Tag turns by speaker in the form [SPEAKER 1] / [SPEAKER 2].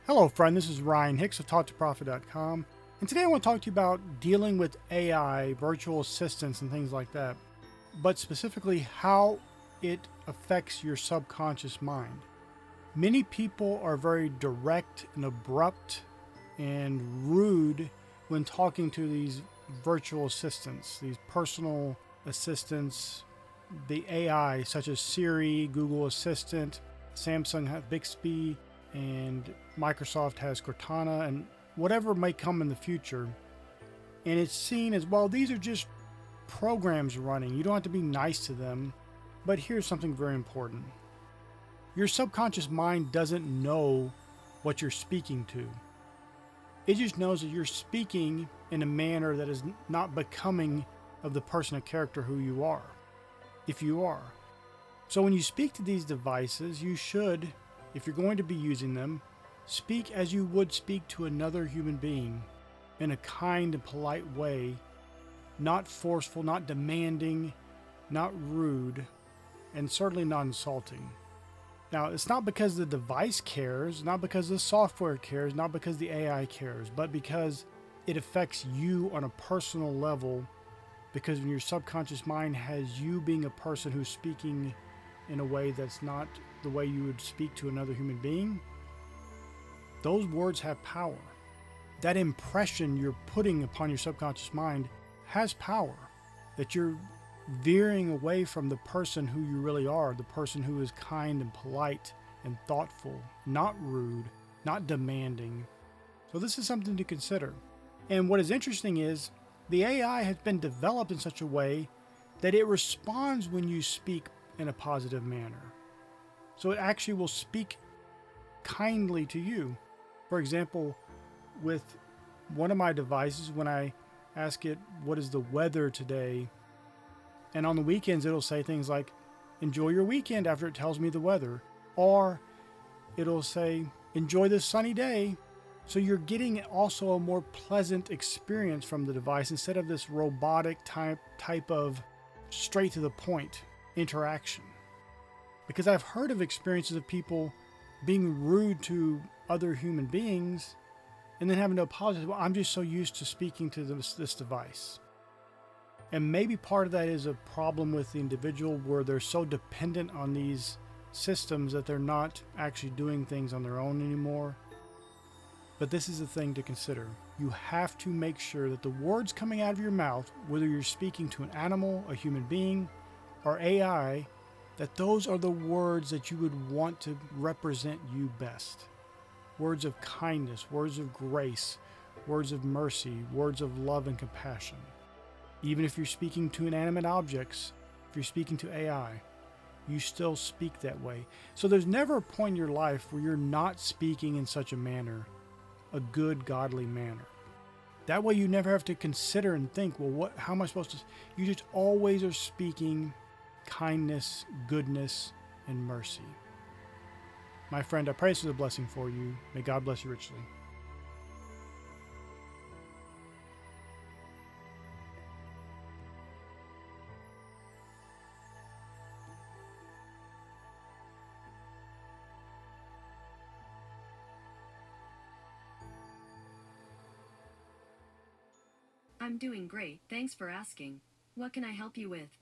[SPEAKER 1] Hello, friend. This is Ryan Hicks of TalkToProfit.com, and today I want to talk to you about dealing with AI, virtual assistants, and things like that, but specifically how it affects your subconscious mind. Many people are very direct and abrupt and rude when talking to these virtual assistants, these personal assistants, the AI, such as Siri, Google Assistant, Samsung has Bixby, and Microsoft has Cortana, and whatever may come in the future. And it's seen as, well, these are just programs running. You don't have to be nice to them. But here's something very important. Your subconscious mind doesn't know what you're speaking to. It just knows that you're speaking in a manner that is not becoming of the person or character who you are, if you are. So when you speak to these devices, you should, if you're going to be using them, speak as you would speak to another human being in a kind and polite way, not forceful, not demanding, not rude, and certainly not insulting. Now, it's not because the device cares, not because the software cares, not because the AI cares, but because it affects you on a personal level, because when your subconscious mind has you being a person who's speaking in a way that's not the way you would speak to another human being, those words have power. That impression you're putting upon your subconscious mind has power, that you're veering away from the person who you really are, the person who is kind and polite and thoughtful, not rude, not demanding. So this is something to consider. And what is interesting is the AI has been developed in such a way that it responds when you speak in a positive manner. So it actually will speak kindly to you. For example, with one of my devices, when I ask it, what is the weather today? And on the weekends, it'll say things like, enjoy your weekend after it tells me the weather. Or it'll say, enjoy this sunny day. So you're getting also a more pleasant experience from the device instead of this robotic type of straight to the point interaction. Because I've heard of experiences of people being rude to other human beings and then having to apologize. Well, I'm just so used to speaking to this device. And maybe part of that is a problem with the individual where they're so dependent on these systems that they're not actually doing things on their own anymore. But this is the thing to consider. You have to make sure that the words coming out of your mouth, whether you're speaking to an animal, a human being, or AI, that those are the words that you would want to represent you best. Words of kindness, words of grace, words of mercy, words of love and compassion. Even if you're speaking to inanimate objects, if you're speaking to AI, you still speak that way. So there's never a point in your life where you're not speaking in such a manner, a good, godly manner. That way you never have to consider and think, well, how am I supposed to? You just always are speaking kindness, goodness, and mercy. My friend, I pray this is a blessing for you. May God bless you richly.
[SPEAKER 2] I'm doing great, thanks for asking. What can I help you with?